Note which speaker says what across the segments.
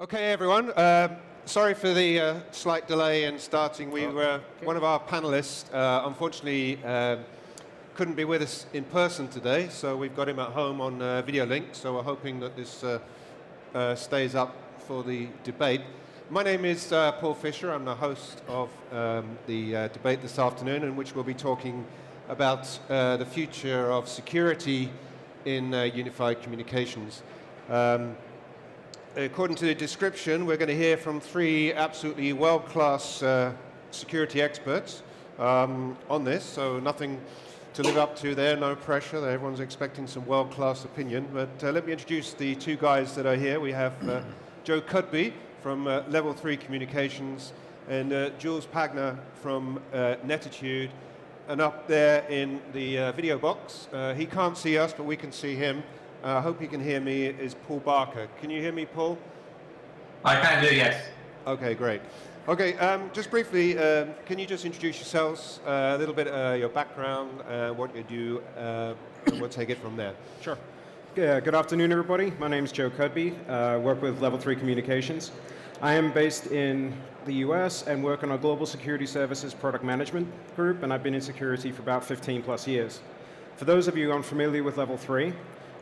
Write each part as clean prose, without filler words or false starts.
Speaker 1: Okay, everyone. Sorry for the slight delay in starting. One of our panelists, unfortunately, couldn't be with us in person today, so we've got him at home on video link. So we're hoping that this stays up for the debate. My name is Paul Fisher. I'm the host of the debate this afternoon, in which we'll be talking about the future of security in unified communications. According to the description, we're going to hear from three absolutely world-class security experts on this, so nothing to live up to there, no pressure. Everyone's expecting some world-class opinion. But let me introduce the two guys that are here. We have Joe Cudby from Level 3 Communications and Jules Pagna from Nettitude. And up there in the video box, he can't see us, but we can see him. I hope you can hear me, is Paul Barker. Can you hear me, Paul?
Speaker 2: I can do, yes.
Speaker 1: Okay, great. Okay, just briefly, can you just introduce yourselves, a little bit your background, what you do, and we'll take it from there.
Speaker 3: Sure. Good afternoon, everybody. My name is Joe Cudby. I work with Level 3 Communications. I am based in the US and work on our Global Security Services Product Management group, and I've been in security for about 15 plus years. For those of you unfamiliar with Level 3,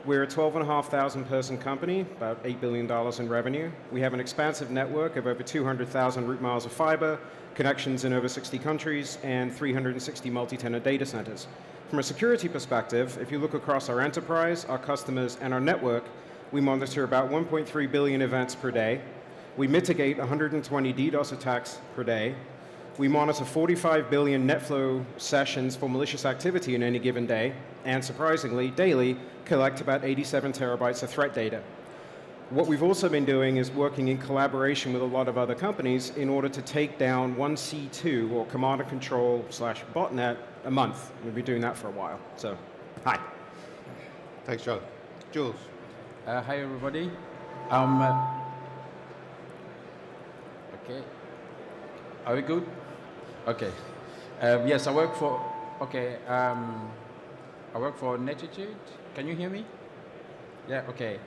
Speaker 3: we're a 12,500 person company, about $8 billion in revenue. We have an expansive network of over 200,000 route miles of fiber, connections in over 60 countries, and 360 multi-tenant data centers. From a security perspective, if you look across our enterprise, our customers, and our network, we monitor about 1.3 billion events per day. We mitigate 120 DDoS attacks per day. We monitor 45 billion NetFlow sessions for malicious activity in any given day, and surprisingly, daily, collect about 87 terabytes of threat data. What we've also been doing is working in collaboration with a lot of other companies in order to take down one C2, or command and control / botnet, a month. We've been doing that for a while. So, hi.
Speaker 1: Thanks, Joe. Jules.
Speaker 4: Hi, everybody. Okay. Are we good? Okay. Yes, I work for. Okay. I work for Nettitude. Can you hear me? Yeah. Okay.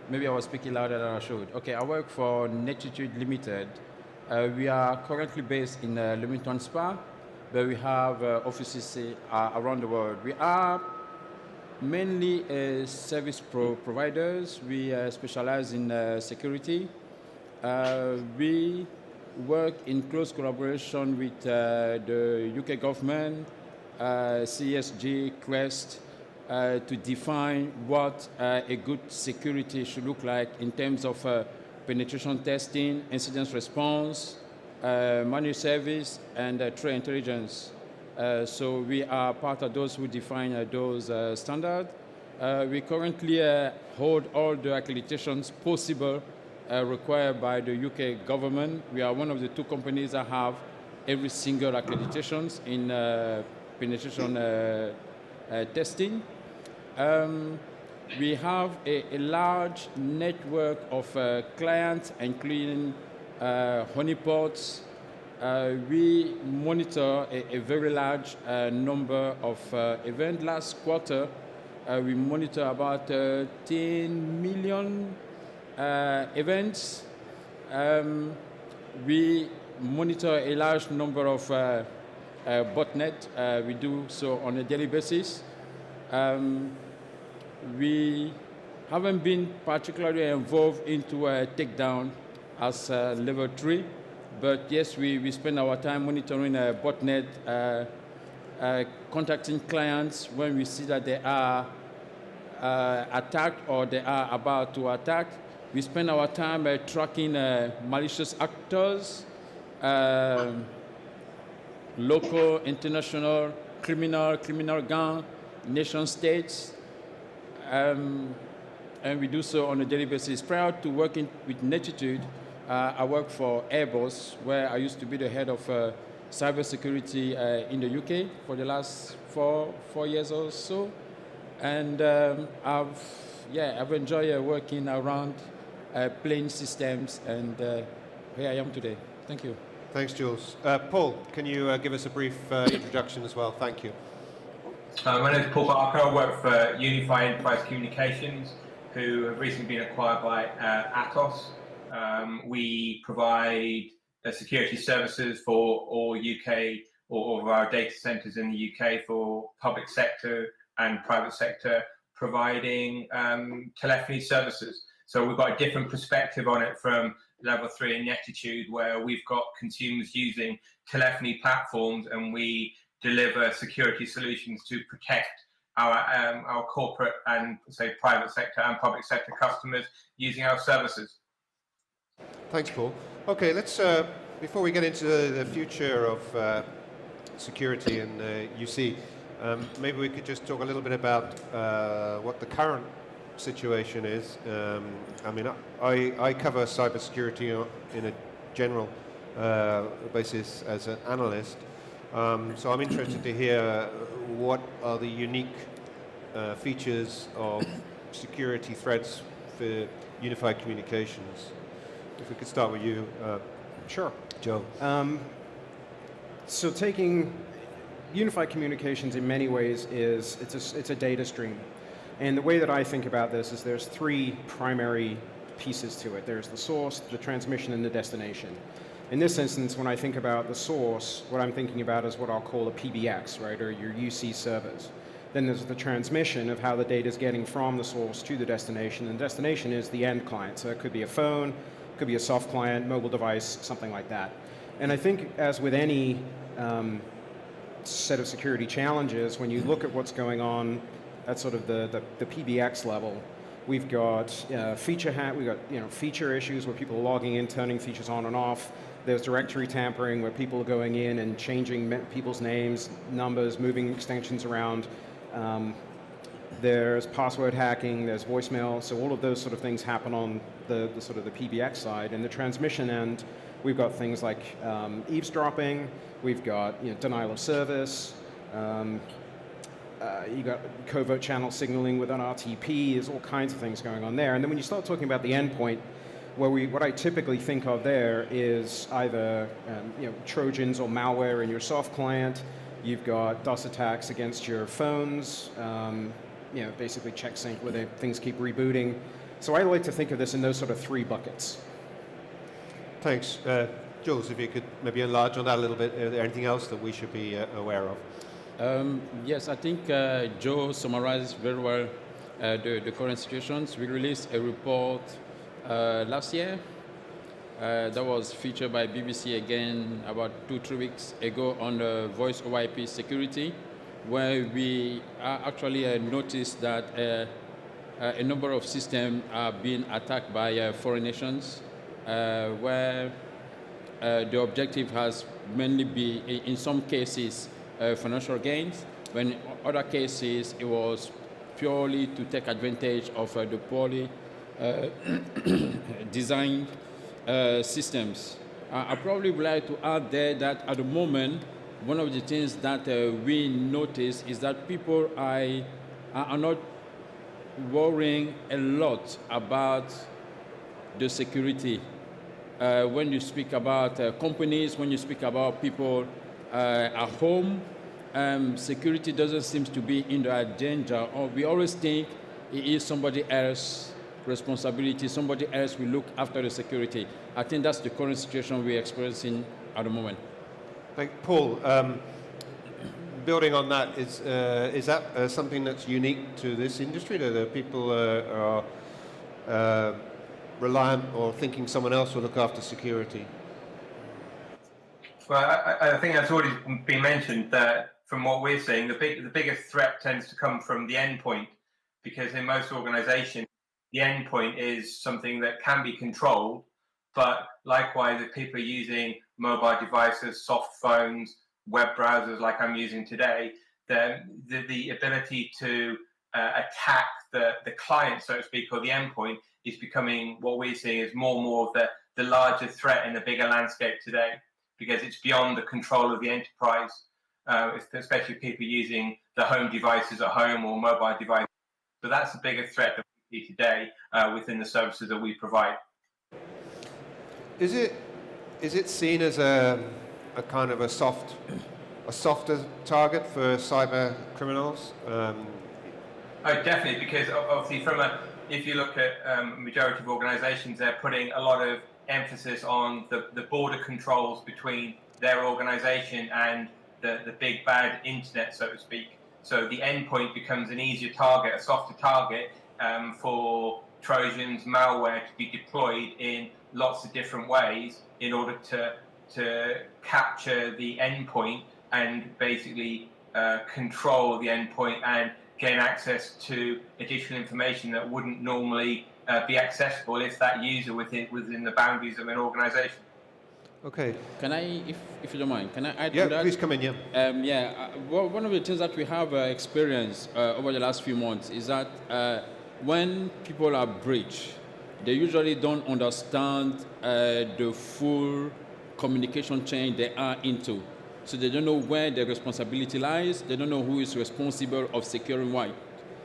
Speaker 4: Maybe I was speaking louder than I should. Okay. I work for Nettitude Limited. We are currently based in Leamington Spa, but we have offices around the world. We are mainly service providers. We specialize in security. We work in close collaboration with the UK government, CSG, Quest, to define what a good security should look like in terms of penetration testing, incident response, managed service, and threat intelligence. So we are part of those who define those standards. We currently hold all the accreditations possible required by the UK government. We are one of the two companies that have every single accreditations in penetration testing. We have a large network of clients, including honeypots. We monitor a very large number of events. Last quarter, we monitor about 10 million events. We monitor a large number of botnet. We do so on a daily basis. We haven't been particularly involved into a takedown as level 3, but yes, we spend our time monitoring botnet, contacting clients when we see that they are attacked or they are about to attack. We spend our time tracking malicious actors, local, international, criminal gang, nation states, and we do so on a daily basis. Prior to working with Nettitude, I worked for Airbus, where I used to be the head of cybersecurity in the UK for the last four years or so, and I've enjoyed working around plane systems, and here I am today. Thank you.
Speaker 1: Thanks, Jules. Paul, can you give us a brief introduction as well? Thank you.
Speaker 2: My name is Paul Barker. I work for Unify Enterprise Communications, who have recently been acquired by Atos. We provide security services for all UK or all of our data centers in the UK for public sector and private sector, providing telephony services. So we've got a different perspective on it from level 3 in Nettitude, where we've got consumers using telephony platforms and we deliver security solutions to protect our corporate and, say, private sector and public sector customers using our services.
Speaker 1: Thanks, Paul. Okay, let's, before we get into the future of security and UC, maybe we could just talk a little bit about what the current situation is. I mean, I cover cybersecurity in a general basis as an analyst, so I'm interested to hear what are the unique features of security threats for unified communications. If we could start with you,
Speaker 3: Sure.
Speaker 1: Joe.
Speaker 3: So taking unified communications in many ways it's a data stream. And the way that I think about this is there's three primary pieces to it. There's the source, the transmission, and the destination. In this instance, when I think about the source, what I'm thinking about is what I'll call a PBX, right, or your UC servers. Then there's the transmission of how the data is getting from the source to the destination, and the destination is the end client. So it could be a phone, could be a soft client, mobile device, something like that. And I think, as with any set of security challenges, when you look at what's going on at sort of the PBX level, we've got feature issues where people are logging in, turning features on and off. There's directory tampering where people are going in and changing people's names, numbers, moving extensions around. There's password hacking, there's voicemail, so all of those sort of things happen on the sort of the PBX side. And the transmission end, we've got things like eavesdropping, we've got denial of service, you got covert channel signaling with an RTP. There's all kinds of things going on there. And then when you start talking about the endpoint, what I typically think of there is either Trojans or malware in your soft client. You've got DOS attacks against your phones. Basically check sync where things keep rebooting. So I like to think of this in those sort of three buckets.
Speaker 1: Thanks. Jules, if you could maybe enlarge on that a little bit. Is there anything else that we should be aware of?
Speaker 4: Yes, I think Joe summarized very well the current situations. We released a report last year that was featured by BBC again about 2-3 weeks ago on the voice VoIP security, where we actually noticed that a number of systems are being attacked by foreign nations, where the objective has mainly been, in some cases, financial gains, when in other cases it was purely to take advantage of the poorly designed systems. I probably would like to add there that at the moment, one of the things that we notice is that people are not worrying a lot about the security. When you speak about companies, when you speak about people at home, security doesn't seem to be in the agenda. Or we always think it is somebody else's responsibility, somebody else will look after the security. I think that's the current situation we're experiencing at the moment.
Speaker 1: Paul, building on that, is that something that's unique to this industry, that the people are reliant or thinking someone else will look after security?
Speaker 2: Well, I think that's already been mentioned, that from what we're seeing, the biggest threat tends to come from the endpoint, because in most organizations, the endpoint is something that can be controlled, but likewise, if people are using mobile devices, soft phones, web browsers like I'm using today, then the ability to attack the client, so to speak, or the endpoint is becoming, what we're seeing is more and more of the larger threat in the bigger landscape today, because it's beyond the control of the enterprise, especially people using the home devices at home or mobile devices. So that's the bigger threat that we see today within the services that we provide.
Speaker 1: Is it seen as a kind of a softer target for cyber criminals?
Speaker 2: Oh, definitely, because obviously from if you look at majority of organizations, they're putting a lot of emphasis on the border controls between their organization and the big bad internet, so to speak. So the endpoint becomes an easier target, a softer target for Trojans, malware to be deployed in lots of different ways in order to capture the endpoint and basically control the endpoint and gain access to additional information that wouldn't normally be accessible if that user within the boundaries of an organization.
Speaker 1: Okay.
Speaker 4: Can I, if you don't mind, can I add to
Speaker 1: Yeah,
Speaker 4: that?
Speaker 1: please come in, yeah.
Speaker 4: Well, one of the things that we have experienced over the last few months is that when people are breached, they usually don't understand the full communication chain they are into. So they don't know where their responsibility lies. They don't know who is responsible of securing what.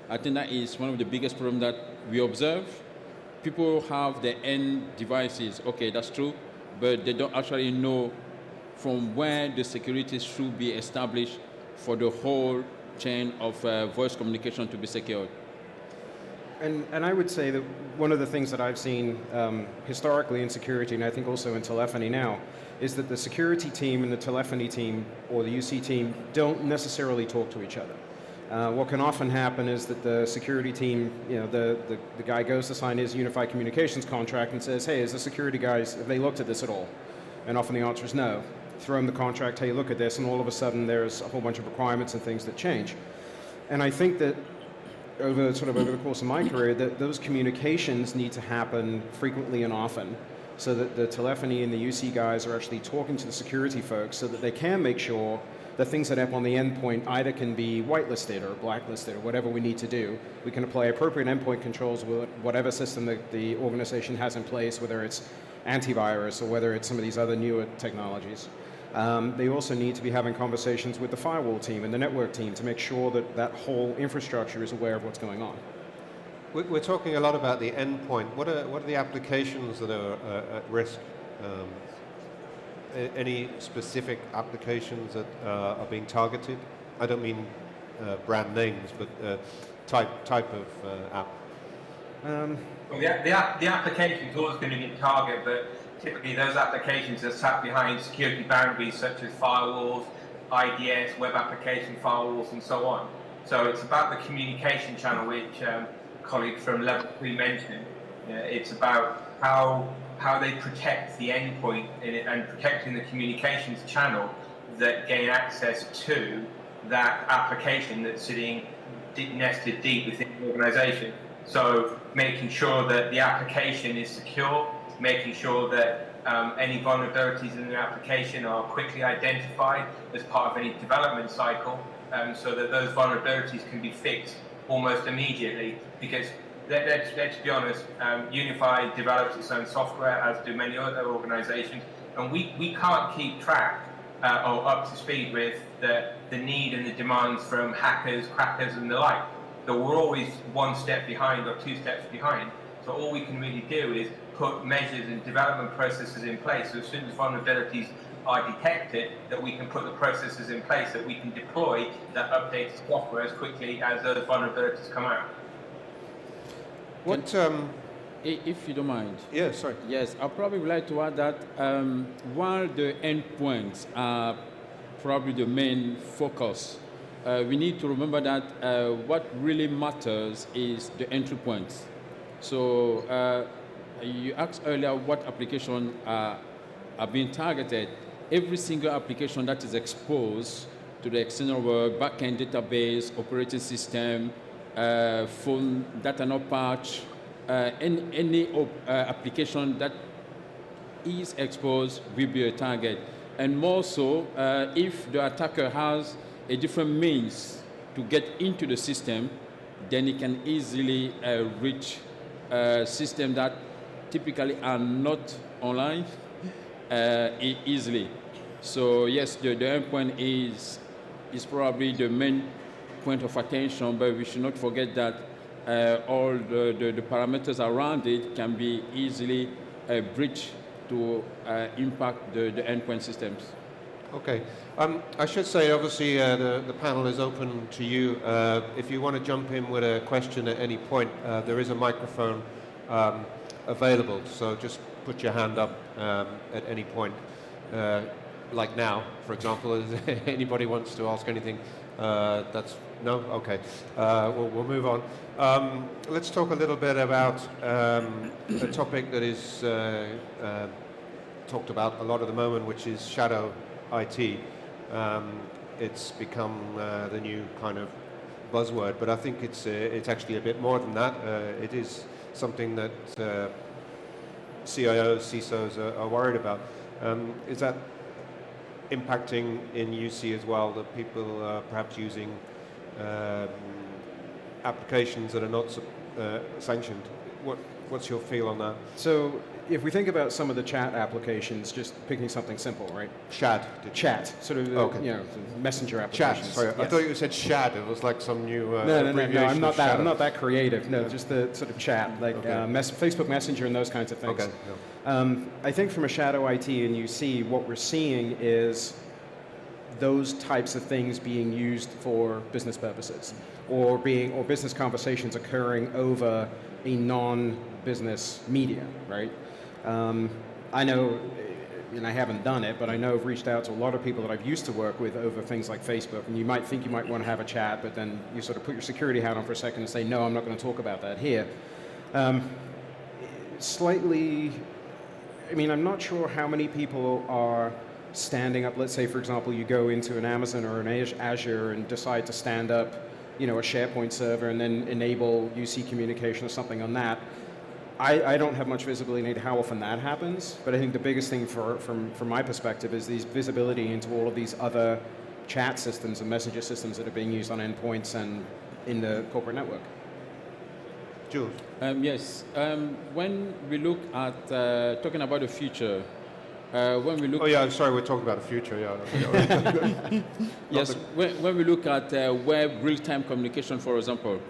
Speaker 4: I think that is one of the biggest problems that we observe. People have their end devices. Okay, that's true, but they don't actually know from where the security should be established for the whole chain of voice communication to be secured.
Speaker 3: And I would say that one of the things that I've seen historically in security, and I think also in telephony now, is that the security team and the telephony team or the UC team don't necessarily talk to each other. What can often happen is that the security team, the guy goes to sign his Unify communications contract and says, hey, as the security guys, have they looked at this at all? And often the answer is no. Throw him the contract, hey, look at this, and all of a sudden there's a whole bunch of requirements and things that change. And I think that over the course of my career, that those communications need to happen frequently and often, so that the telephony and the UC guys are actually talking to the security folks so that they can make sure that things that happen on the endpoint either can be whitelisted or blacklisted or whatever we need to do. We can apply appropriate endpoint controls with whatever system that the organization has in place, whether it's antivirus or whether it's some of these other newer technologies. They also need to be having conversations with the firewall team and the network team to make sure that that whole infrastructure is aware of what's going on.
Speaker 1: We're talking a lot about the endpoint. What are the applications that are at risk? Any specific applications that are being targeted? I don't mean brand names, but type of app.
Speaker 2: Well, the application is always going to be a target, but typically those applications are sat behind security boundaries such as firewalls, IDS, web application firewalls, and so on. So it's about the communication channel, which a colleague from Level 3 mentioned. It's about how they protect the endpoint and protecting the communications channel that gain access to that application that's sitting nested deep within the organization. So making sure that the application is secure, making sure that any vulnerabilities in the application are quickly identified as part of any development cycle, so that those vulnerabilities can be fixed almost immediately. Because let's be honest, Unify develops its own software, as do many other organizations, and we can't keep track or up to speed with the need and the demands from hackers, crackers, and the like. So we're always one step behind or two steps behind. So all we can really do is put measures and development processes in place. So as soon as vulnerabilities are detected, that we can put the processes in place that we can deploy that updated software as quickly as those vulnerabilities come out.
Speaker 1: What?
Speaker 4: If you don't mind.
Speaker 1: Yeah, sorry.
Speaker 4: Yes, I probably would like to add that while the endpoints are probably the main focus, we need to remember that what really matters is the entry points. So you asked earlier what applications are being targeted. Every single application that is exposed to the external world, backend database, operating system, phone data not patch, any application that is exposed will be a target. And more so, if the attacker has a different means to get into the system, then it can easily reach systems that typically are not online easily. So yes, the endpoint is probably the main point of attention, but we should not forget that all the parameters around it can be easily breached to impact the endpoint systems.
Speaker 1: Okay. I should say, obviously, the panel is open to you. If you want to jump in with a question at any point, there is a microphone available, so just put your hand up at any point. Like now, for example, if anybody wants to ask anything, that's no? Okay. We'll move on. Let's talk a little bit about a topic that is talked about a lot at the moment, which is shadow IT. It's become the new kind of buzzword, but I think it's actually a bit more than that. It is something that CIOs, CISOs are worried about. Is that impacting in UC as well, that people are perhaps using applications that are not sanctioned? What's your feel on that?
Speaker 3: So if we think about some of the chat applications, just picking something simple, right?
Speaker 1: Chat.
Speaker 3: Sort of,
Speaker 1: Okay.
Speaker 3: messenger
Speaker 1: Chat.
Speaker 3: applications.
Speaker 1: Sorry,
Speaker 3: Yes.
Speaker 1: I thought you said shad. It was like some new
Speaker 3: No,
Speaker 1: abbreviation
Speaker 3: I'm not
Speaker 1: of
Speaker 3: that.
Speaker 1: shadow.
Speaker 3: I'm not that creative. No, just the sort of chat, like
Speaker 1: Okay.
Speaker 3: Facebook Messenger and those kinds of things.
Speaker 1: Okay.
Speaker 3: I think from a shadow IT and UC, what we're seeing is those types of things being used for business purposes, or business conversations occurring over a non-business media, right? I know, and I haven't done it, but I know I've reached out to a lot of people that I've used to work with over things like Facebook, and you might think you might want to have a chat, but then you sort of put your security hat on for a second and say, no, I'm not going to talk about that here. I'm not sure how many people are standing up. Let's say, for example, you go into an Amazon or an Azure and decide to stand up, a SharePoint server and then enable UC communication or something on that. I don't have much visibility into how often that happens, but I think the biggest thing from my perspective is these visibility into all of these other chat systems and messenger systems that are being used on endpoints and in the corporate network.
Speaker 1: Jules?
Speaker 4: Yes. When we look at talking about the future, when we look.
Speaker 1: Oh yeah, sorry, we're talking about the future. Yeah.
Speaker 4: Yes. When we look at web real-time communication, for example,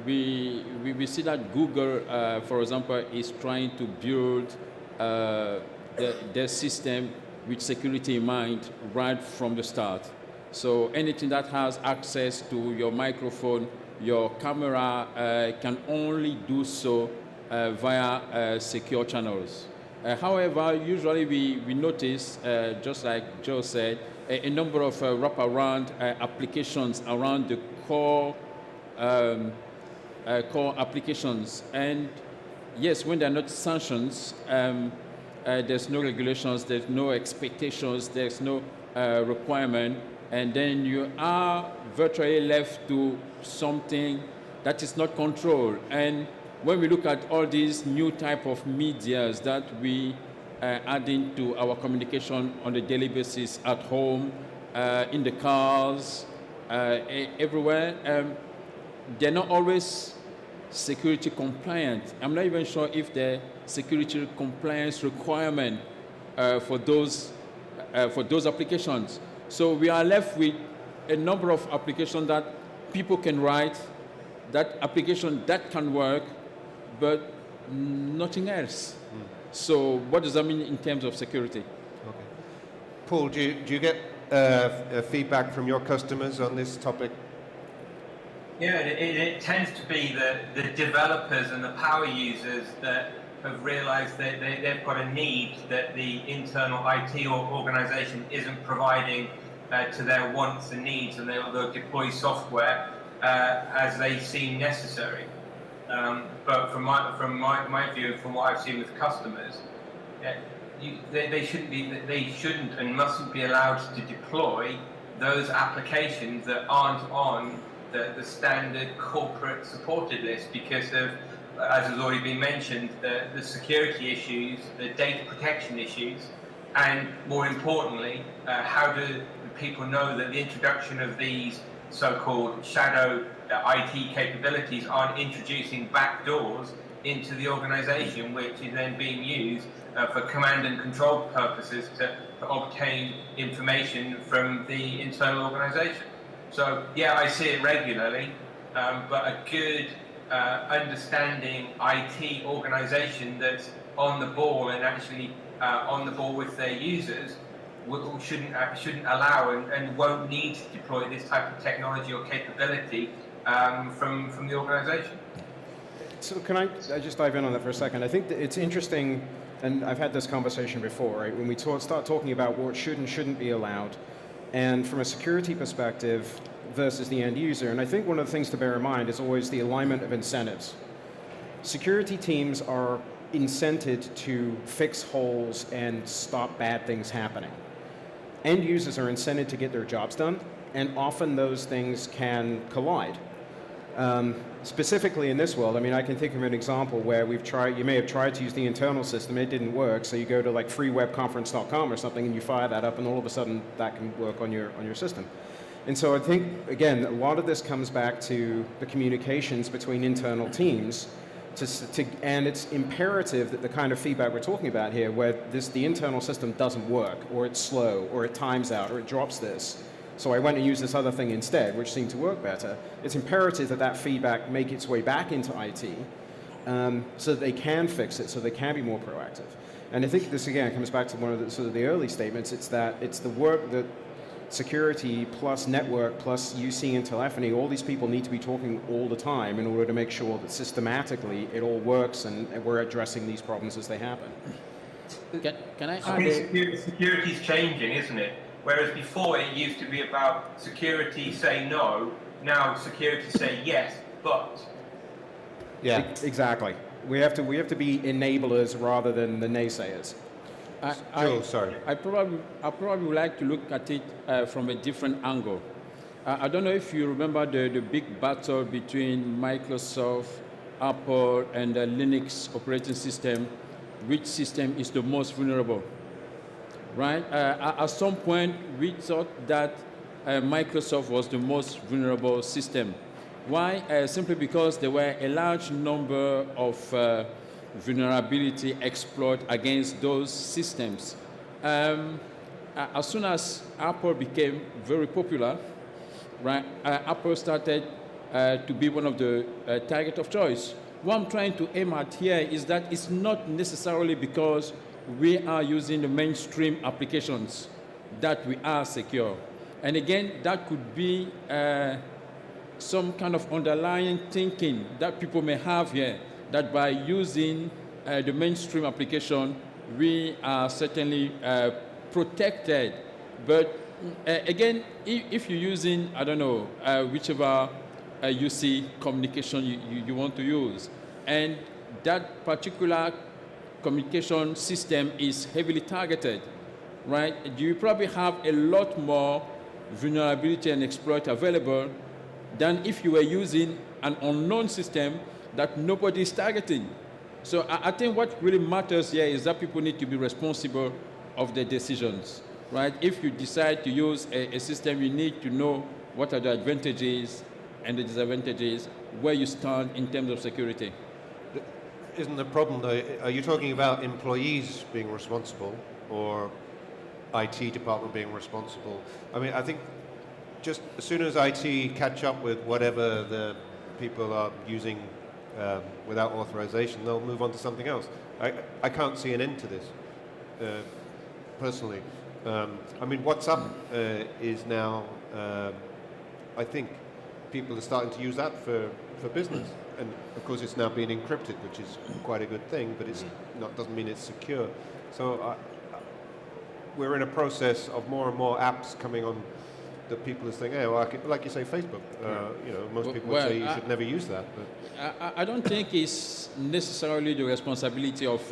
Speaker 4: we see that Google, for example, is trying to build their system with security in mind right from the start. So anything that has access to your microphone, your camera, can only do so via secure channels. However, usually we notice, just like Joe said, a number of wraparound applications around the core applications. And yes, when there are not sanctions, there's no regulations, there's no expectations, there's no requirement, and then you are virtually left to something that is not controlled. And when we look at all these new type of medias that we add into our communication on a daily basis at home, in the cars, everywhere, they're not always security compliant. I'm not even sure if the security compliance requirement for those applications. So we are left with a number of applications that people can write, that application that can work, but nothing else. So what does that mean in terms of security?
Speaker 1: Okay. Paul, do you get feedback from your customers on this topic?
Speaker 2: Yeah, it tends to be the developers and the power users that have realized that they've got a need that the internal IT organization isn't providing to their wants and needs, and they'll deploy software as they seem necessary. But from my view, from what I've seen with customers, they shouldn't and mustn't be allowed to deploy those applications that aren't on the standard corporate supported list because of, as has already been mentioned, the security issues, the data protection issues, and more importantly, how do people know that the introduction of these so-called shadow IT capabilities aren't introducing backdoors into the organization, which is then being used for command and control purposes to obtain information from the internal organization. So yeah, I see it regularly, but a good understanding IT organization that's on the ball and actually on the ball with their users shouldn't allow and won't need to deploy this type of technology or capability from the organisation.
Speaker 3: So can I just dive in on that for a second? I think that it's interesting, and I've had this conversation before, right? When we start talking about what should and shouldn't be allowed, and from a security perspective versus the end user, and I think one of the things to bear in mind is always the alignment of incentives. Security teams are incented to fix holes and stop bad things happening. End users are incented to get their jobs done, and often those things can collide. Specifically in this world, I mean, I can think of an example where you may have tried to use the internal system, it didn't work, so you go to like freewebconference.com or something and you fire that up and all of a sudden that can work on your system. And so I think, again, a lot of this comes back to the communications between internal teams, and it's imperative that the kind of feedback we're talking about here, where the internal system doesn't work, or it's slow, or it times out, or it drops this, so I went and used this other thing instead, which seemed to work better. It's imperative that that feedback make its way back into IT so that they can fix it, so they can be more proactive. And I think this, again, comes back to one of the, sort of the early statements. It's the work that security plus network plus UC and telephony, all these people need to be talking all the time in order to make sure that systematically it all works and we're addressing these problems as they happen.
Speaker 4: Can I
Speaker 2: I think security's changing, isn't it? Whereas before it used to be about security say no, now security say yes, but.
Speaker 3: Yeah, exactly. We have to be enablers rather than the naysayers.
Speaker 1: Sorry.
Speaker 4: I probably would like to look at it from a different angle. I don't know if you remember the big battle between Microsoft, Apple, and the Linux operating system. Which system is the most vulnerable? Right? At some point, we thought that Microsoft was the most vulnerable system. Why? Simply because there were a large number of vulnerability exploit against those systems. As soon as Apple became very popular, right, Apple started to be one of the target of choice. What I'm trying to aim at here is that it's not necessarily because we are using the mainstream applications that we are secure. And again, that could be some kind of underlying thinking that people may have here, that by using the mainstream application, we are certainly protected. But again, if you're using, I don't know, whichever UC communication you want to use, and that particular communication system is heavily targeted, right? You probably have a lot more vulnerability and exploit available than if you were using an unknown system that nobody is targeting. So I think what really matters here is that people need to be responsible of their decisions, right? If you decide to use a system, you need to know what are the advantages and the disadvantages, where you stand in terms of security.
Speaker 1: Isn't the problem, though, are you talking about employees being responsible or IT department being responsible? I mean, I think just as soon as IT catch up with whatever the people are using without authorization, they'll move on to something else. I can't see an end to this, personally. I mean, WhatsApp is now, I think, people are starting to use that for business. And of course, it's now being encrypted, which is quite a good thing, but it's not, doesn't mean it's secure. So we're in a process of more and more apps coming on that people are saying, hey, well, like you say, Facebook. You know, most people would say you should never use that. But
Speaker 4: I don't think it's necessarily the responsibility of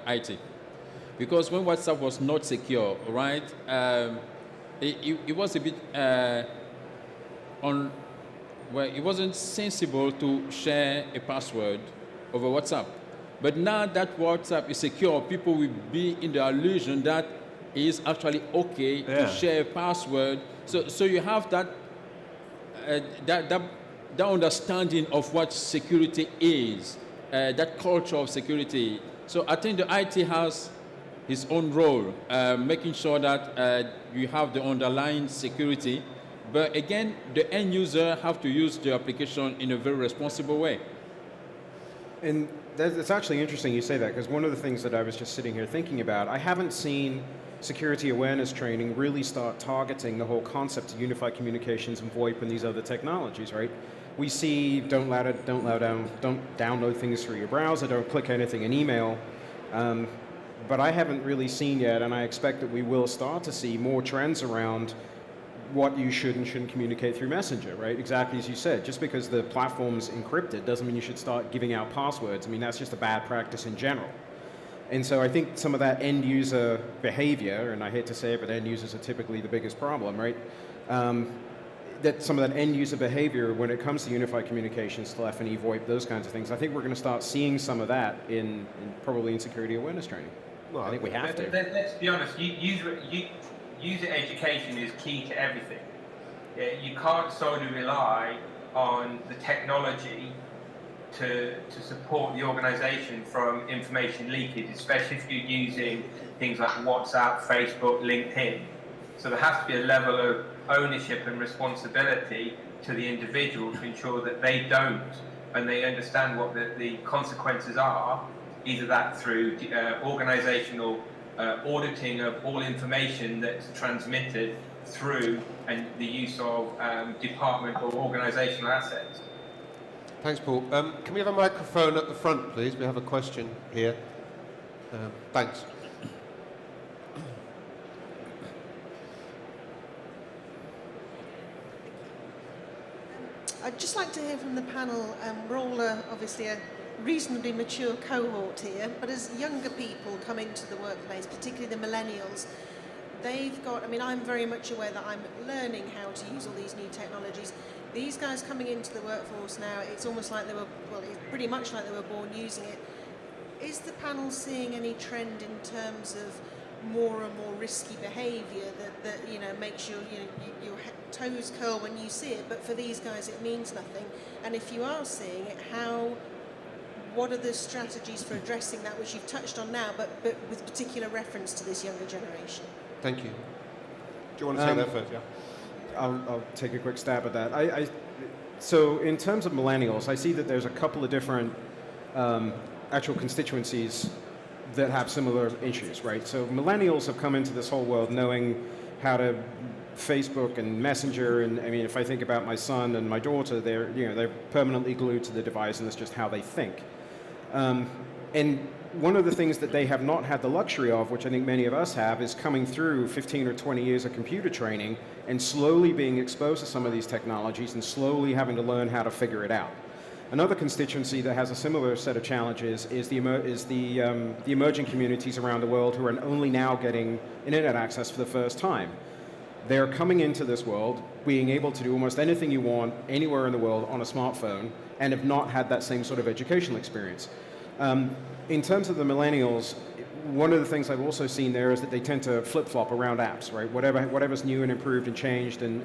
Speaker 4: IT, because when WhatsApp was not secure, right, it was a bit it wasn't sensible to share a password over WhatsApp. But now that WhatsApp is secure, people will be in the illusion that it is actually okay to share a password. So you have that understanding of what security is, that culture of security. So I think the IT has its own role, making sure that you have the underlying security. But again, the end user have to use the application in a very responsible way.
Speaker 3: And It's actually interesting you say that, because one of the things that I was just sitting here thinking about, I haven't seen security awareness training really start targeting the whole concept of unified communications and VoIP and these other technologies, right? We see don't download things through your browser, don't click anything in email, but I haven't really seen yet, and I expect that we will start to see more trends around what you should and shouldn't communicate through Messenger, right? Exactly as you said. Just because the platform's encrypted doesn't mean you should start giving out passwords. I mean, that's just a bad practice in general. And so I think some of that end user behavior, and I hate to say it, but end users are typically the biggest problem, right? That some of that end user behavior when it comes to unified communications, telephony, VoIP, those kinds of things, I think we're going to start seeing some of that in probably in security awareness training. Well, I think we have to.
Speaker 2: Let's be honest, user education is key to everything. You can't solely rely on the technology to support the organization from information leakage, especially if you're using things like WhatsApp, Facebook, LinkedIn. So there has to be a level of ownership and responsibility to the individual to ensure that they don't, and they understand what the consequences are, either that through organizational auditing of all information that's transmitted through and the use of department or organizational assets.
Speaker 1: Thanks, Paul. Can we have a microphone at the front, please? We have a question here. Thanks.
Speaker 5: I'd just like to hear from the panel. We're all obviously a reasonably mature cohort here, but as younger people come into the workplace, particularly the millennials, they've got, I mean, I'm very much aware that I'm learning how to use all these new technologies. These guys coming into the workforce now, it's almost like they were, well, it's pretty much like they were born using it. Is the panel seeing any trend in terms of more and more risky behaviour that you know, makes your toes curl when you see it, but for these guys it means nothing? And if you are seeing it, what are the strategies for addressing that, which you've touched on now, but with particular reference to this younger generation?
Speaker 1: Thank you. Do you want to take that first? Yeah.
Speaker 3: I'll take a quick stab at that. So in terms of millennials, I see that there's a couple of different actual constituencies that have similar issues, right? So millennials have come into this whole world knowing how to Facebook and Messenger, and I mean, if I think about my son and my daughter, they're permanently glued to the device, and that's just how they think. And one of the things that they have not had the luxury of, which I think many of us have, is coming through 15 or 20 years of computer training and slowly being exposed to some of these technologies and slowly having to learn how to figure it out. Another constituency that has a similar set of challenges is the emerging communities around the world who are only now getting internet access for the first time. They're coming into this world, being able to do almost anything you want anywhere in the world on a smartphone, and have not had that same sort of educational experience. In terms of the millennials, one of the things I've also seen there is that they tend to flip-flop around apps, right? Whatever's new and improved and changed, and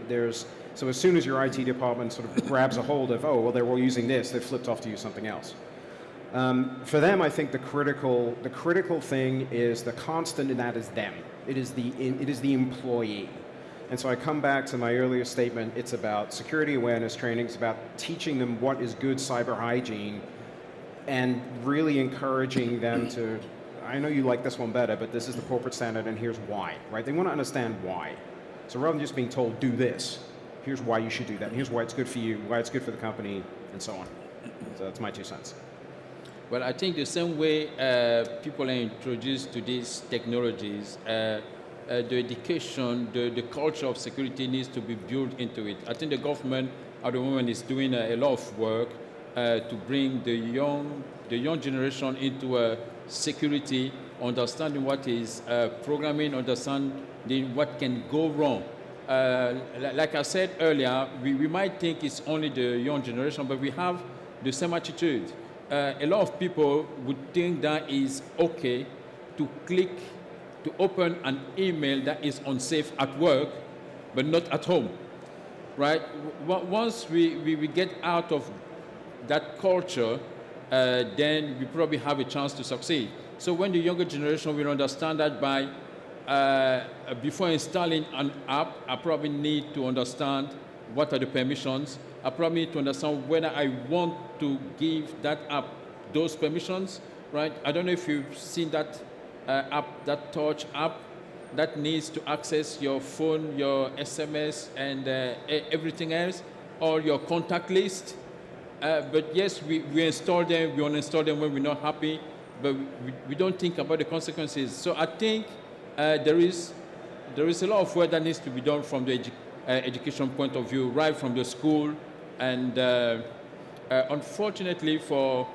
Speaker 3: so as soon as your IT department sort of grabs a hold of, oh, well, they're all using this, they've flipped off to use something else. For them, I think the critical thing is the constant, and that is them. It is the employee. And so I come back to my earlier statement. It's about security awareness training. It's about teaching them what is good cyber hygiene and really encouraging them to, I know you like this one better, but this is the corporate standard and here's why, right? They want to understand why. So rather than just being told, do this, here's why you should do that, and here's why it's good for you, why it's good for the company, and so on. So that's my 2 cents.
Speaker 4: Well, I think the same way people are introduced to these technologies, the education, the culture of security needs to be built into it. I think the government at the moment is doing a lot of work to bring the young generation into security, understanding what is programming, understanding what can go wrong. Like I said earlier, we might think it's only the young generation, but we have the same attitude. A lot of people would think that is okay to click to open an email that is unsafe at work, but not at home, right? Once we get out of that culture, then we probably have a chance to succeed. So when the younger generation will understand that by, before installing an app, I probably need to understand what are the permissions. I probably need to understand whether I want to give that app those permissions, right? I don't know if you've seen that app, that touch app that needs to access your phone, your SMS, and everything else, or your contact list. But yes, we install them, we uninstall them when we're not happy, but we don't think about the consequences. So I think there is a lot of work that needs to be done from the education point of view, right from the school. And unfortunately for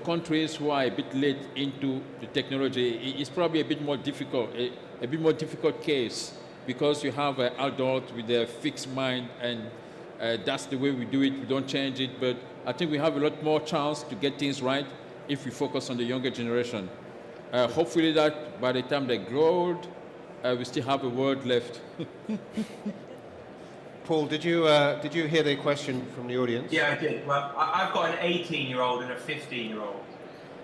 Speaker 4: countries who are a bit late into the technology, it's probably a bit more difficult, a bit more difficult case, because you have an adult with a fixed mind, and that's the way we do it. We don't change it. But I think we have a lot more chance to get things right if we focus on the younger generation. Hopefully that by the time they grow old, we still have a world left.
Speaker 1: Paul, did you hear the question from the audience?
Speaker 2: Yeah, I did. Well, I've got an 18-year-old and a 15-year-old,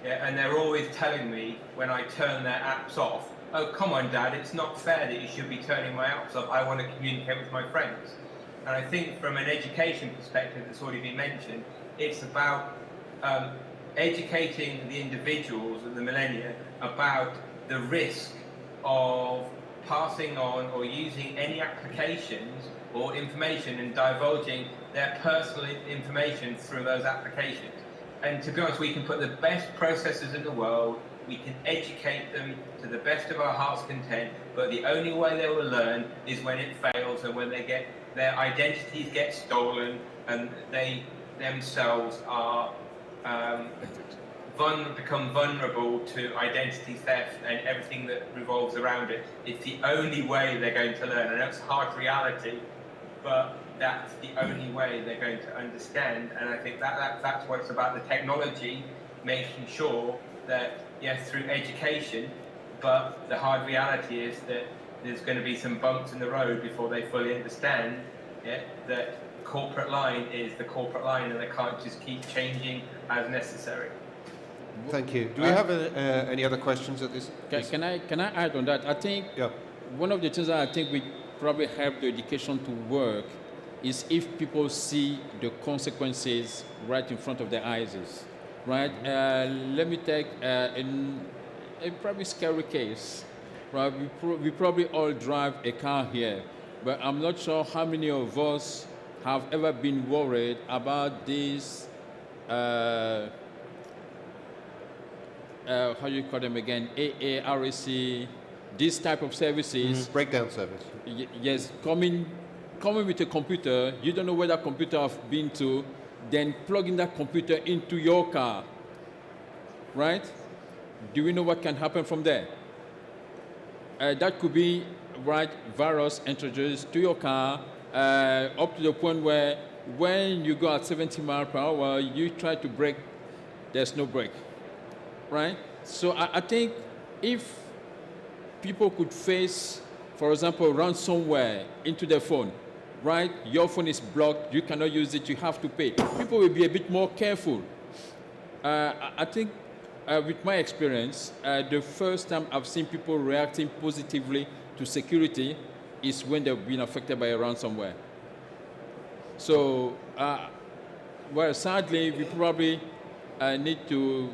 Speaker 2: yeah, and they're always telling me when I turn their apps off, "Oh, come on, Dad, it's not fair that you should be turning my apps off. I want to communicate with my friends." And I think from an education perspective that's already been mentioned, it's about educating the individuals and the millennia about the risk of passing on or using any applications or information and divulging their personal information through those applications. And to be honest, we can put the best processors in the world, we can educate them to the best of our heart's content, but the only way they will learn is when it fails and when their identities get stolen and they themselves are become vulnerable to identity theft and everything that revolves around it. It's the only way they're going to learn. I know it's a hard reality, but that's the only way they're going to understand. And I think that's what it's about, the technology, making sure that, yes, through education, but the hard reality is that there's going to be some bumps in the road before they fully understand, yeah, that corporate line is the corporate line and they can't just keep changing as necessary.
Speaker 1: Thank you. Do we have any other questions at this?
Speaker 4: Can I add on that? I think one of the things that I think we probably help the education to work is if people see the consequences right in front of their eyes, right? Let me take a probably scary case, right? We probably all drive a car here, but I'm not sure how many of us have ever been worried about this, how do you call them again, AARAC, this type of services.
Speaker 1: Breakdown service.
Speaker 4: Yes, coming with a computer, you don't know where that computer has been to, then plugging that computer into your car, right? Do we know what can happen from there? That could be, right, virus introduced to your car, up to the point where when you go at 70 miles per hour, you try to brake, there's no brake, right? So I think if people could face, for example, ransomware into their phone, right? Your phone is blocked, you cannot use it, you have to pay. People will be a bit more careful. I think with my experience, the first time I've seen people reacting positively to security is when they've been affected by a ransomware. So, well, sadly, we probably need to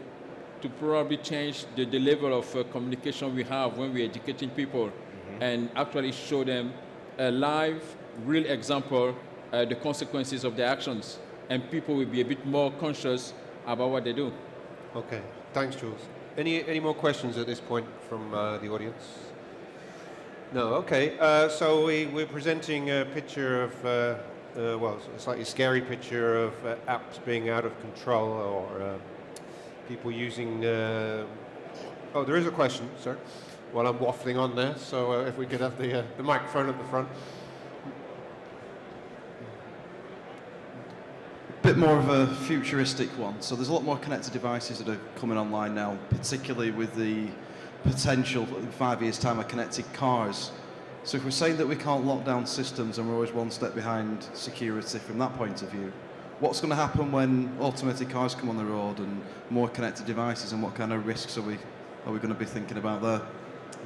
Speaker 4: probably change the level of communication we have when we're educating people, and actually show them a live, real example, the consequences of their actions, and people will be a bit more conscious about what they do.
Speaker 1: Okay, thanks, Jules. Any more questions at this point from the audience? No, okay. So we're presenting a picture of, well, a slightly scary picture of apps being out of control, or people using... Oh, there is a question, sir, while I'm waffling on there. So if we could have the microphone at the front.
Speaker 6: Bit more of a futuristic one. So there's a lot more connected devices that are coming online now, particularly with the potential in 5 years' time of connected cars. So if we're saying that we can't lock down systems and we're always one step behind security from that point of view, what's going to happen when automated cars come on the road and more connected devices, and what kind of risks are we going to be thinking about there?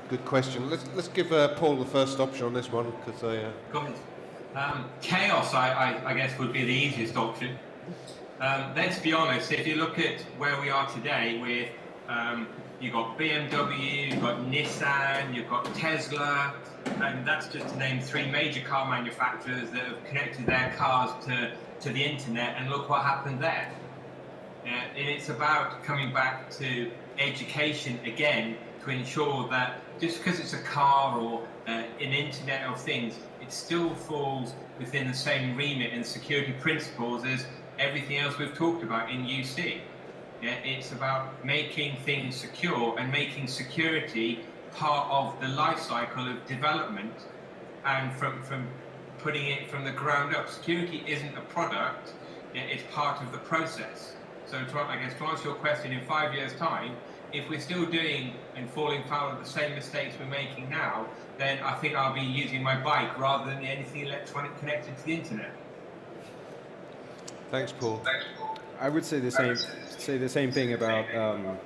Speaker 1: Good question. Let's give Paul the first option on this one, because
Speaker 2: Chaos, I guess, would be the easiest option. Let's be honest, if you look at where we are today with, you've got BMW, you've got Nissan, you've got Tesla, and that's just to name 3 major car manufacturers that have connected their cars to the internet, and look what happened there. And it's about coming back to education again to ensure that just because it's a car or an internet of things, it still falls within the same remit and security principles as everything else we've talked about in UC. Yeah, it's about making things secure and making security part of the life cycle of development, and from putting it from the ground up. Security isn't a product, it's part of the process. So I guess to answer your question, in 5 years' time, if we're still doing and falling foul of the same mistakes we're making now, then I think I'll be using my bike rather than anything electronic connected to the internet.
Speaker 1: Thanks, Paul.
Speaker 3: I would say the same thing about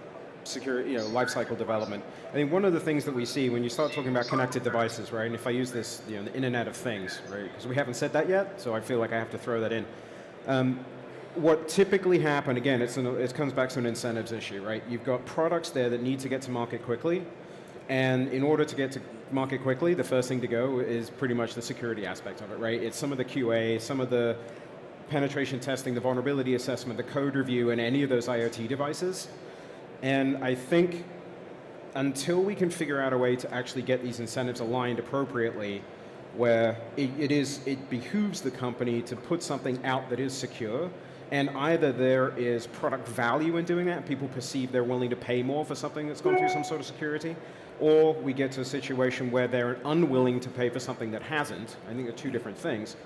Speaker 3: security, life cycle development. I mean, one of the things that we see when you start talking about connected devices, right? And if I use this, the Internet of Things, right? Because we haven't said that yet, so I feel like I have to throw that in. What typically happens, again, it comes back to an incentives issue, right? You've got products there that need to get to market quickly, and in order to get to market quickly, the first thing to go is pretty much the security aspect of it, right? It's some of the QA, some of the penetration testing, the vulnerability assessment, the code review, and any of those IoT devices. And I think until we can figure out a way to actually get these incentives aligned appropriately, where it behooves the company to put something out that is secure, and either there is product value in doing that, and people perceive they're willing to pay more for something that's gone through some sort of security, or we get to a situation where they're unwilling to pay for something that hasn't. I think they're two different things,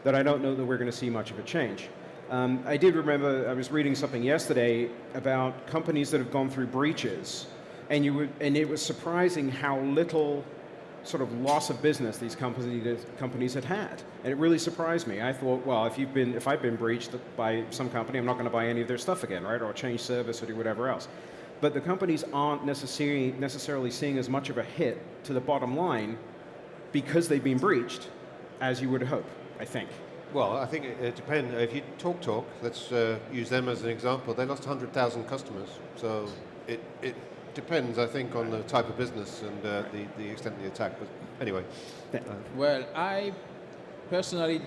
Speaker 3: that I don't know that we're going to see much of a change. I did remember, I was reading something yesterday about companies that have gone through breaches, and it was surprising how little sort of loss of business these companies had had. And it really surprised me. I thought, well, if I've been breached by some company, I'm not going to buy any of their stuff again, right? Or change service or do whatever else. But the companies aren't necessarily seeing as much of a hit to the bottom line because they've been breached as you would hope, I think.
Speaker 1: Well, I think it depends. If you talk, let's use them as an example. They lost 100,000 customers. So it depends, I think, on the type of business and the extent of the attack. But anyway.
Speaker 4: Well, I personally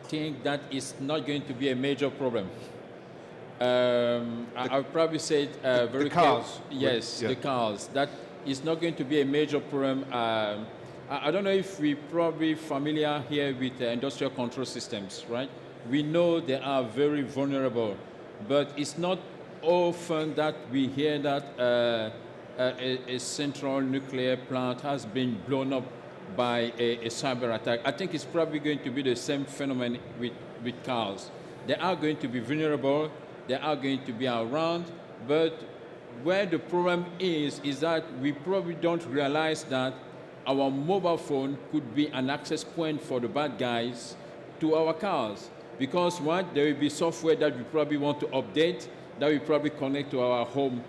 Speaker 4: think that is not going to be a major problem. I would probably say it very
Speaker 1: the cars.
Speaker 4: Yes,
Speaker 1: yeah.
Speaker 4: the cars. That is not going to be a major problem. I don't know if we're probably familiar here with industrial control systems, right? We know they are very vulnerable, but it's not often that we hear that a central nuclear plant has been blown up by a cyber attack. I think it's probably going to be the same phenomenon with cars. They are going to be vulnerable, they are going to be around, but where the problem is that we probably don't realize that our mobile phone could be an access point for the bad guys to our cars. Because there will be software that we probably want to update, that we probably connect to our home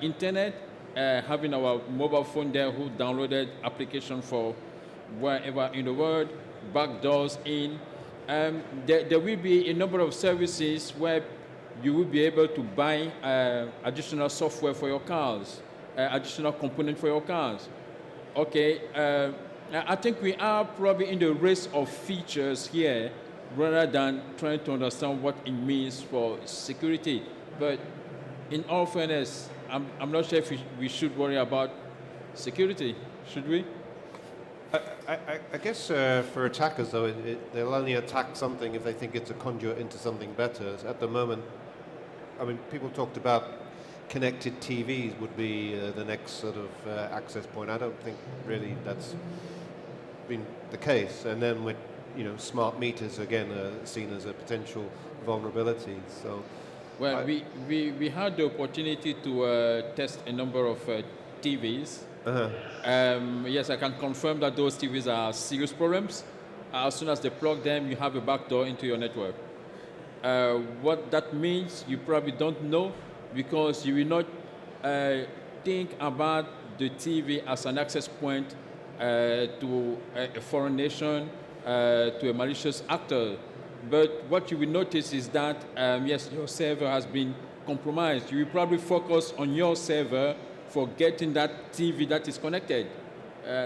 Speaker 4: internet, having our mobile phone there who downloaded application for wherever in the world, backdoors in. There will be a number of services where you will be able to buy additional software for your cars, additional component for your cars. Okay, I think we are probably in the race of features here rather than trying to understand what it means for security. But in all fairness, I'm not sure if we should worry about security, should we?
Speaker 1: I guess for attackers, though, they'll only attack something if they think it's a conduit into something better. At the moment, I mean, people talked about connected TVs would be the next sort of access point. I don't think really that's been the case. And then with smart meters again seen as a potential vulnerability. So,
Speaker 4: well, we had the opportunity to test a number of TVs. Yes, I can confirm that those TVs are serious problems. As soon as they plug them, you have a backdoor into your network. What that means, you probably don't know, because you will not think about the TV as an access point to a foreign nation, to a malicious actor. But what you will notice is that, yes, your server has been compromised. You will probably focus on your server for getting that TV that is connected.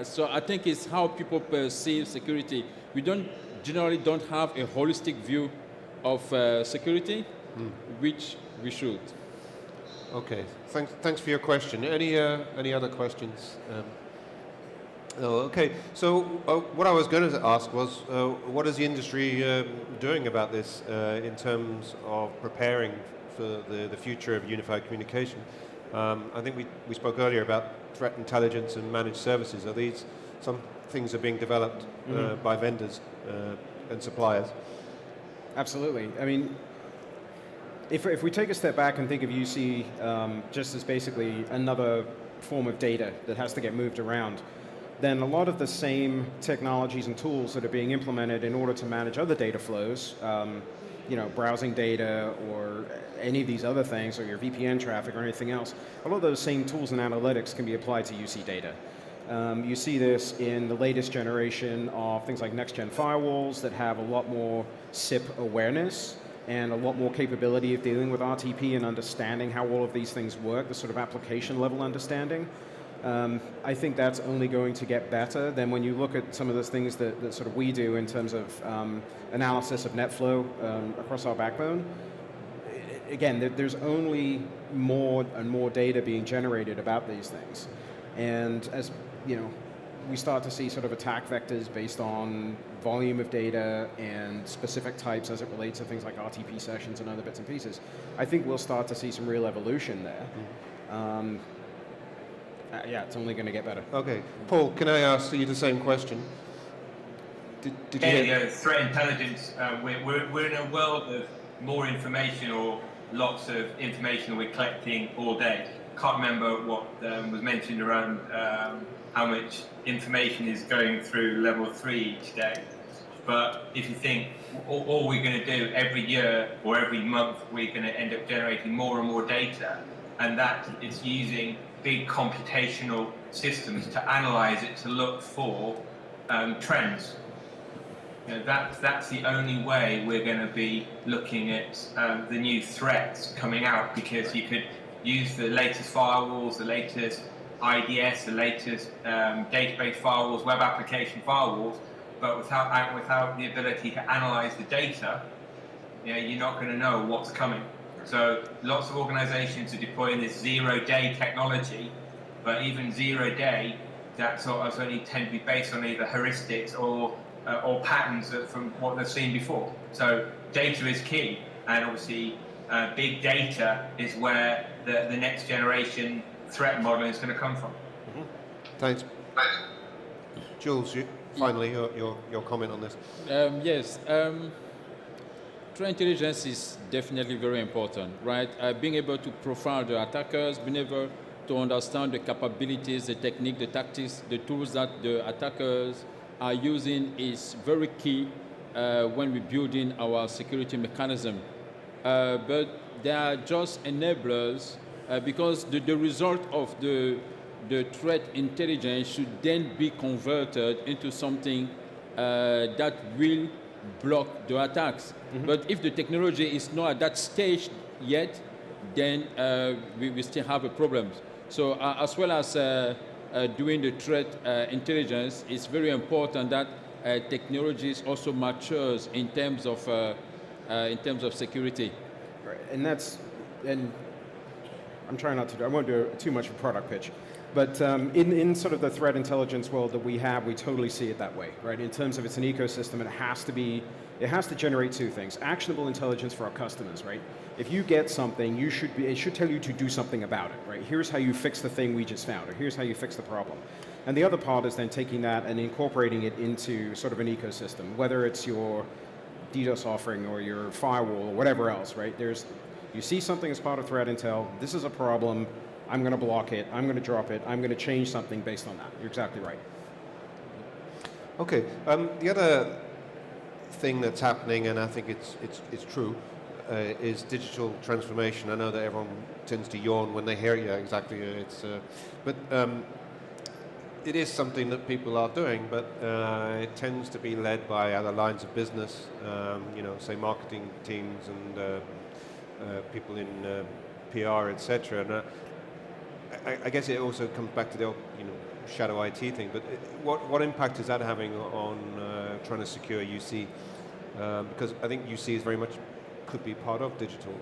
Speaker 4: So I think it's how people perceive security. We generally don't have a holistic view of security, which we should.
Speaker 1: Okay, thanks for your question. Any other questions? Okay, so what I was going to ask was, what is the industry doing about this in terms of preparing for the future of unified communication? I think we spoke earlier about threat intelligence and managed services. Are these some things that are being developed by vendors and suppliers?
Speaker 3: Absolutely. I mean, if we take a step back and think of UC just as basically another form of data that has to get moved around, then a lot of the same technologies and tools that are being implemented in order to manage other data flows, browsing data or any of these other things, or your VPN traffic or anything else, a lot of those same tools and analytics can be applied to UC data. You see this in the latest generation of things like next-gen firewalls that have a lot more SIP awareness and a lot more capability of dealing with RTP and understanding how all of these things work, the sort of application level understanding. I think that's only going to get better. Then when you look at some of those things that sort of we do in terms of analysis of net flow across our backbone, again, there's only more and more data being generated about these things. And as we start to see sort of attack vectors based on volume of data and specific types as it relates to things like RTP sessions and other bits and pieces, I think we'll start to see some real evolution there. It's only going to get better.
Speaker 1: Okay. Paul, can I ask you the same question? Did you
Speaker 2: threat intelligence, we're in a world of more information, or lots of information that we're collecting all day. Can't remember what was mentioned around how much information is going through level 3 each day. But if you think all we're going to do every year or every month, we're going to end up generating more and more data, and that is using big computational systems to analyze it, to look for trends. That's the only way we're going to be looking at the new threats coming out, because you could use the latest firewalls, the latest IDS, the latest database firewalls, web application firewalls, but without the ability to analyze the data, you're not going to know what's coming. So lots of organizations are deploying this zero-day technology, but even zero-day, that's only tend to be based on either heuristics or patterns from what they've seen before. So data is key, and obviously big data is where the next generation threat modeling is going to come from.
Speaker 1: Thanks. Jules, finally, your comment on this.
Speaker 4: Yes. Threat intelligence is definitely very important, right? Being able to profile the attackers, being able to understand the capabilities, the technique, the tactics, the tools that the attackers are using is very key when we're building our security mechanism. But they are just enablers because the result of the threat intelligence should then be converted into something that will block the attacks. But if the technology is not at that stage yet, then we still have a problem. So as well as doing the threat intelligence, it's very important that technologies also matures in terms of security.
Speaker 3: Right, and I'm trying not to. I won't do too much of a product pitch, but in sort of the threat intelligence world that we have, we totally see it that way, right? In terms of it's an ecosystem, it has to generate two things: actionable intelligence for our customers, right? If you get something, it should tell you to do something about it, right? Here's how you fix the thing we just found, or here's how you fix the problem. And the other part is then taking that and incorporating it into sort of an ecosystem, whether it's your DDoS offering or your firewall or whatever else, right? You see something as part of threat intel, this is a problem, I'm going to block it, I'm going to drop it, I'm going to change something based on that. You're exactly right.
Speaker 1: Okay, the other thing that's happening, and I think it's true, is digital transformation. I know that everyone tends to yawn when they hear it. Yeah, exactly. But it is something that people are doing, but it tends to be led by other lines of business, say marketing teams and people in PR, etc. And I guess it also comes back to the old, shadow IT thing. But what impact is that having on trying to secure UC? Because I think UC is very much could be part of digital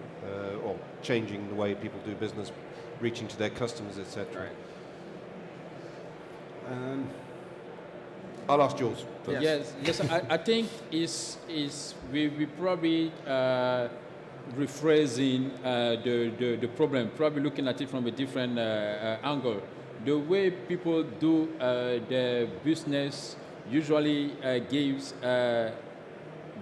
Speaker 1: or changing the way people do business, reaching to their customers, etc.
Speaker 3: Right.
Speaker 1: I'll ask Jules first.
Speaker 4: Yes. I think we probably rephrasing the problem, probably looking at it from a different angle. The way people do their business usually gives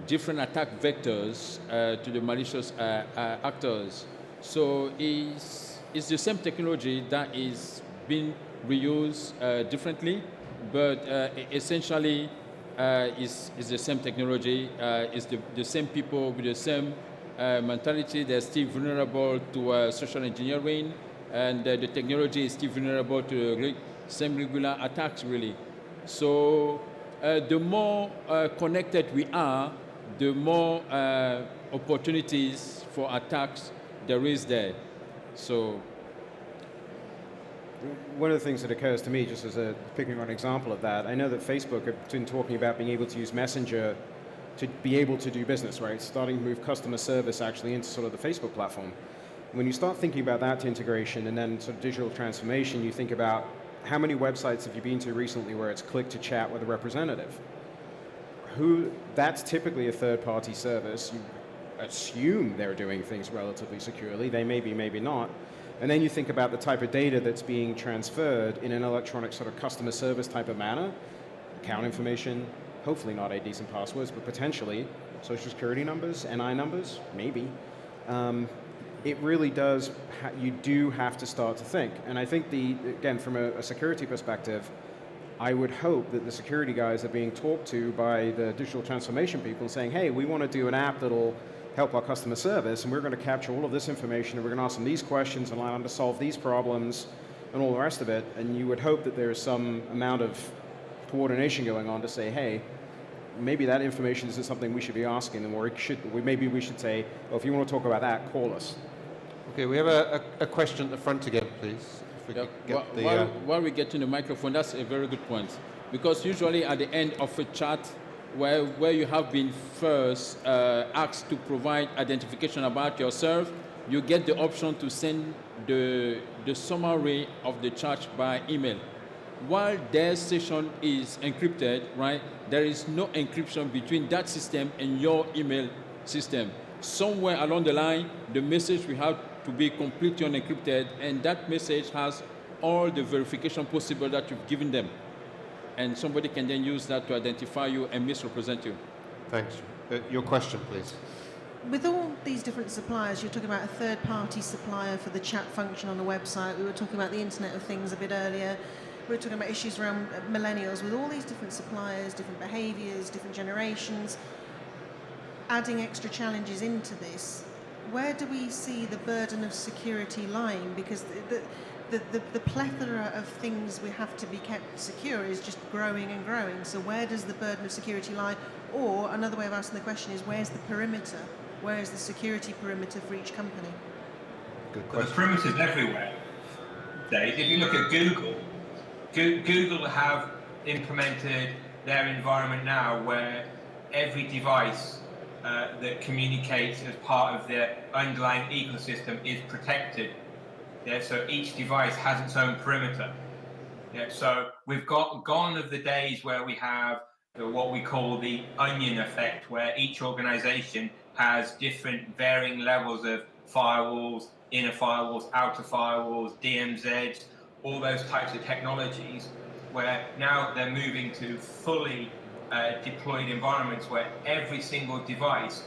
Speaker 4: different attack vectors to the malicious actors. So it's the same technology that is being reused differently, but essentially is the same technology. It's the same people with the same mentality. They're still vulnerable to social engineering, and the technology is still vulnerable to the same regular attacks, really. So the more connected we are, the more opportunities for attacks there is there. So
Speaker 3: one of the things that occurs to me, just as picking on an example of that, I know that Facebook have been talking about being able to use Messenger to be able to do business, right? Starting to move customer service actually into sort of the Facebook platform. When you start thinking about that integration and then sort of digital transformation, you think about how many websites have you been to recently where it's click to chat with a representative? That's typically a third-party service. You assume they're doing things relatively securely. They may be, maybe not. And then you think about the type of data that's being transferred in an electronic sort of customer service type of manner, account information, hopefully not IDs and passwords, but potentially social security numbers, NI numbers, maybe. It really does, you do have to start to think. And I think again, from a security perspective, I would hope that the security guys are being talked to by the digital transformation people saying, hey, we want to do an app that'll help our customer service, and we're going to capture all of this information, and we're going to ask them these questions and allow them to solve these problems and all the rest of it. And you would hope that there is some amount of coordination going on to say, hey, maybe that information isn't something we should be asking them, or maybe we should say, oh, if you want to talk about that, call us.
Speaker 1: Okay, we have a question at the front again, please. If we could get
Speaker 4: while we get to the microphone, that's a very good point. Because usually at the end of a chat, where you have been first asked to provide identification about yourself, you get the option to send the summary of the chat by email. While their session is encrypted, right, there is no encryption between that system and your email system. Somewhere along the line, the message will have to be completely unencrypted, and that message has all the verification possible that you've given them. And somebody can then use that to identify you and misrepresent you.
Speaker 1: Thanks. Your question, please.
Speaker 5: With all these different suppliers, you're talking about a third-party supplier for the chat function on the website. We were talking about the Internet of Things a bit earlier. We were talking about issues around millennials. With all these different suppliers, different behaviours, different generations, adding extra challenges into this, where do we see the burden of security lying? Because the plethora of things we have to be kept secure is just growing and growing. So where does the burden of security lie? Or another way of asking the question is, where's the perimeter? Where is the security perimeter for each company?
Speaker 1: Good
Speaker 2: Well,
Speaker 1: question.
Speaker 2: the perimeter's everywhere, Dave. If you look at Google have implemented their environment now where every device that communicates as part of their underlying ecosystem is protected. Yeah, so each device has its own perimeter. Yeah, so we've gone of the days where we have what we call the onion effect, where each organization has different varying levels of firewalls, inner firewalls, outer firewalls, DMZs, all those types of technologies, where now they're moving to fully deployed environments where every single device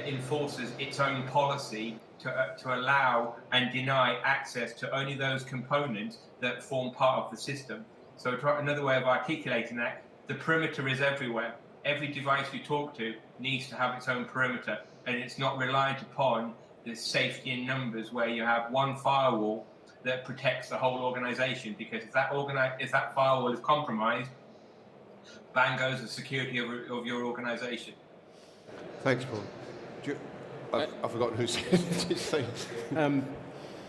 Speaker 2: enforces its own policy to allow and deny access to only those components that form part of the system. So another way of articulating that, the perimeter is everywhere. Every device you talk to needs to have its own perimeter, and it's not reliant upon the safety in numbers where you have one firewall that protects the whole organization, because if that firewall is compromised, bang goes the security of your organization.
Speaker 1: Thanks, Paul. I've forgotten who said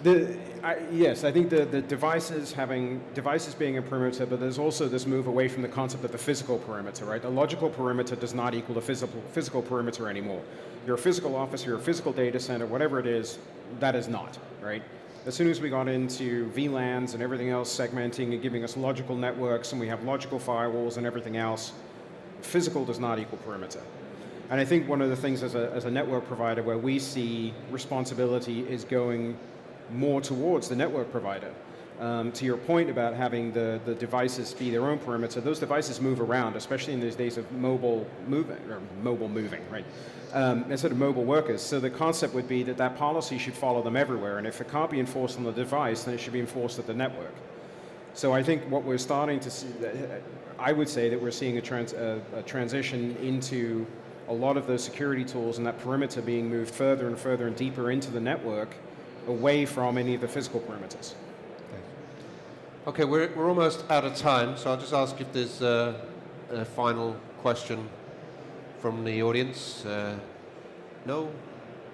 Speaker 1: it.
Speaker 3: Yes, I think the devices being a perimeter, but there's also this move away from the concept of the physical perimeter, right? The logical perimeter does not equal the physical perimeter anymore. Your physical office, your physical data center, whatever it is, that is not, right? As soon as we got into VLANs and everything else segmenting and giving us logical networks, and we have logical firewalls and everything else, physical does not equal perimeter. And I think one of the things as a network provider where we see responsibility is going more towards the network provider. To your point about having the devices be their own perimeter, those devices move around, especially in these days of mobile moving, right? Instead of mobile workers. So the concept would be that policy should follow them everywhere, and if it can't be enforced on the device, then it should be enforced at the network. So I think what we're starting to see, I would say that we're seeing a transition into a lot of those security tools and that perimeter being moved further and further and deeper into the network, away from any of the physical perimeters.
Speaker 1: Okay, we're almost out of time, so I'll just ask if there's a final question from the audience. No?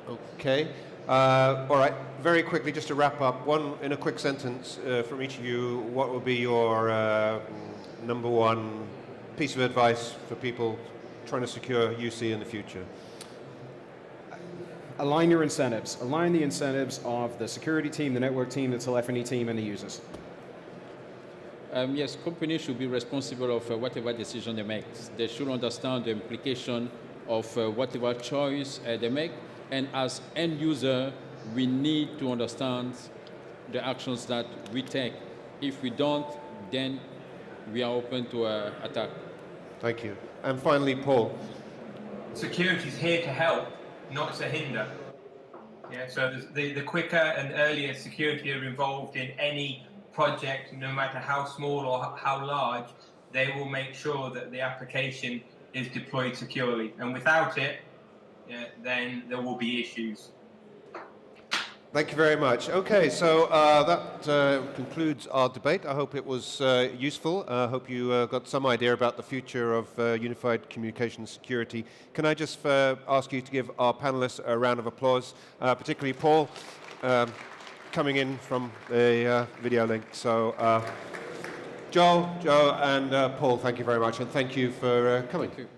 Speaker 1: Okay. All right, very quickly, just to wrap up, one in a quick sentence from each of you, what would be your number one piece of advice for people trying to secure UC in the future?
Speaker 3: Align your incentives. Align the incentives of the security team, the network team, the telephony team, and the users.
Speaker 4: Yes, companies should be responsible of whatever decision they make. They should understand the implication of whatever choice they make. And as end user, we need to understand the actions that we take. If we don't, then we are open to attack.
Speaker 1: Thank you. And finally, Paul.
Speaker 2: Security is here to help, not to hinder. Yeah, so the quicker and earlier security are involved in any project, no matter how small or how large, they will make sure that the application is deployed securely. And without it, then there will be issues.
Speaker 1: Thank you very much. Okay, so that concludes our debate. I hope it was useful. I hope you got some idea about the future of unified communication security. Can I just ask you to give our panelists a round of applause, particularly Paul, coming in from the video link. So Joe, and Paul, thank you very much, and thank you for coming.
Speaker 4: Thank you.